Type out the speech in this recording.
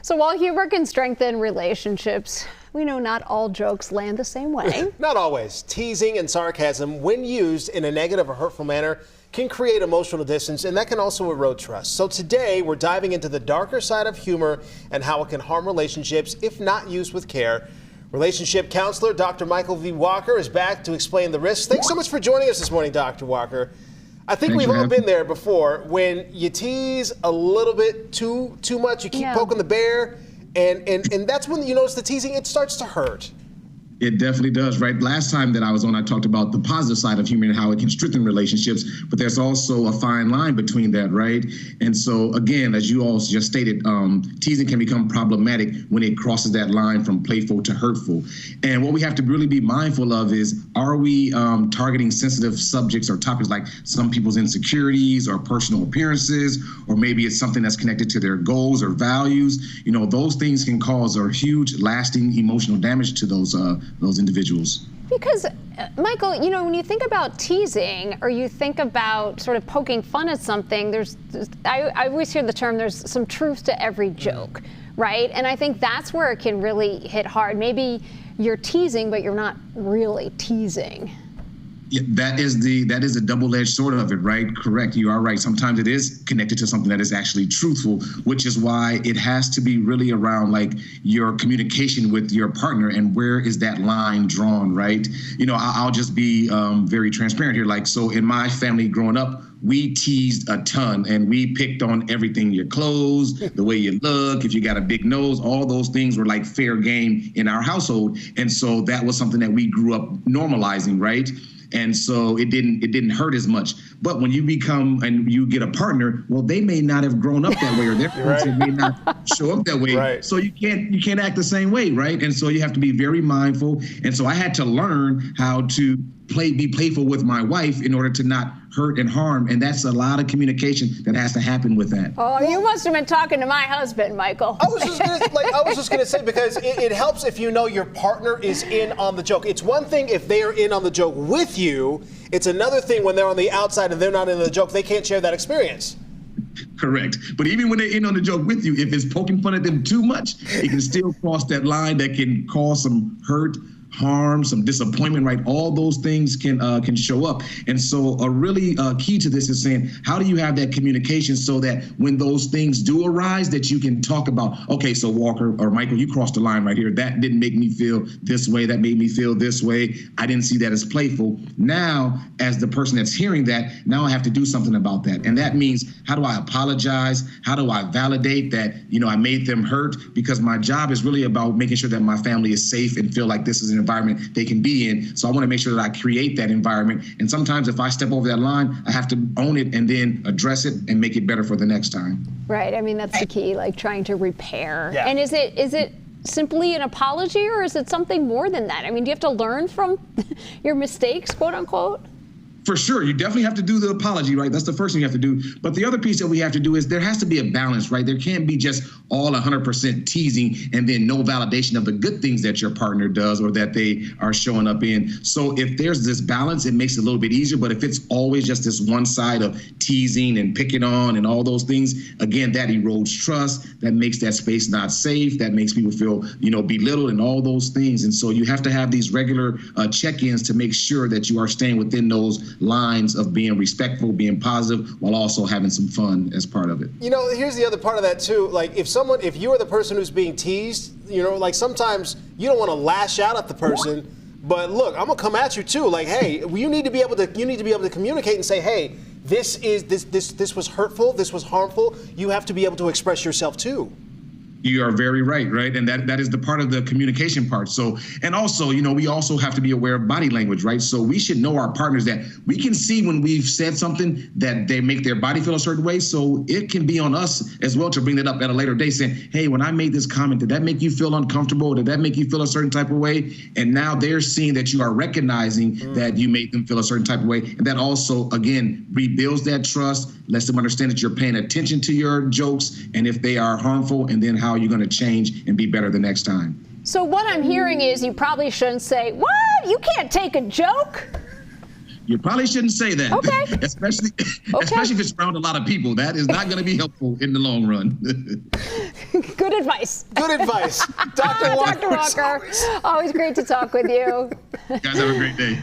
So while humor can strengthen relationships, we know not all jokes land the same way. Not always. Teasing and sarcasm, when used in a negative or hurtful manner, can create emotional distance, and that can also erode trust. So today, we're diving into the darker side of humor and how it can harm relationships if not used with care. Relationship counselor Dr. Michael V. Walker is back to explain the risks. Thanks so much for joining us this morning, Dr. Walker. I think we've all been there before when you tease a little bit too much, you keep poking the bear, and that's when you notice the teasing, it starts to hurt. It definitely does, right? Last time that I was on, I talked about the positive side of humor and how it can strengthen relationships, but there's also a fine line between that, right? And so, again, as you all just stated, teasing can become problematic when it crosses that line from playful to hurtful. And what we have to really be mindful of is, are we targeting sensitive subjects or topics like some people's insecurities or personal appearances, or maybe it's something that's connected to their goals or values? You know, those things can cause a huge, lasting emotional damage to those individuals. Because, Michael, you know, when you think about teasing or you think about sort of poking fun at something, I always hear the term, there's some truth to every joke, right? And I think that's where it can really hit hard. Maybe you're teasing, but you're not really teasing. Yeah, that is a double-edged sword of it, right? Correct. You are right. Sometimes it is connected to something that is actually truthful, which is why it has to be really around like your communication with your partner and where is that line drawn, right? You know, I'll just be very transparent here. Like, so in my family growing up, we teased a ton and we picked on everything, your clothes, the way you look, if you got a big nose, all those things were like fair game in our household. And so that was something that we grew up normalizing, right? And so it didn't hurt as much. But when you become and you get a partner, well, they may not have grown up that way, or their parents may not show up that way. Right. So you can't act the same way, right? And so you have to be very mindful. And so I had to learn how to be playful with my wife in order to not hurt and harm, and that's a lot of communication that has to happen with that. Oh, you must have been talking to my husband, Michael. I was just gonna say, because it helps if you know your partner is in on the joke. It's one thing if they are in on the joke with you. It's another thing when they're on the outside and they're not in the joke. They can't share that experience. Correct. But even when they're in on the joke with you, if it's poking fun at them too much, it can still cross that line that can cause some hurt, harm, some disappointment, right? All those things can show up. And so a really key to this is saying, how do you have that communication so that when those things do arise, that you can talk about, okay, so Walker or Michael, you crossed the line right here. That didn't make me feel this way. That made me feel this way. I didn't see that as playful. Now, as the person that's hearing that, now I have to do something about that. And that means, how do I apologize? How do I validate that, you know, I made them hurt? Because my job is really about making sure that my family is safe and feel like this is an environment they can be in. So I want to make sure that I create that environment. And sometimes if I step over that line, I have to own it and then address it and make it better for the next time. Right. I mean, that's the key, like trying to repair. Yeah. And is it simply an apology, or is it something more than that? I mean, do you have to learn from your mistakes, quote unquote? For sure. You definitely have to do the apology, right? That's the first thing you have to do. But the other piece that we have to do is there has to be a balance, right? There can't be just all 100% teasing and then no validation of the good things that your partner does or that they are showing up in. So if there's this balance, it makes it a little bit easier. But if it's always just this one side of teasing and picking on and all those things, again, that erodes trust. That makes that space not safe. That makes people feel, you know, belittled and all those things. And so you have to have these regular check-ins to make sure that you are staying within those lines of being respectful, being positive, while also having some fun as part of it. You know, here's the other part of that too. Like if you are the person who's being teased, you know, like sometimes you don't want to lash out at the person, but look, I'm gonna come at you too. Like, hey, you need to be able to communicate and say, hey, this was hurtful, this was harmful. You have to be able to express yourself too. You are very right? And that is the part of the communication part. So, and also, you know, we also have to be aware of body language, right? So we should know our partners, that we can see when we've said something that they make their body feel a certain way. So it can be on us as well to bring that up at a later date, saying, hey, when I made this comment, did that make you feel uncomfortable? Did that make you feel a certain type of way? And now they're seeing that you are recognizing that you made them feel a certain type of way. And that also, again, rebuilds that trust, lets them understand that you're paying attention to your jokes and if they are harmful, and then how you're going to change and be better the next time. So what I'm hearing is you probably shouldn't say, what? You can't take a joke? You probably shouldn't say that. Okay. Especially if it's around a lot of people. That is not going to be helpful in the long run. Good advice. Good advice. Dr. Walker. Dr. Walker, always great to talk with you. You guys have a great day.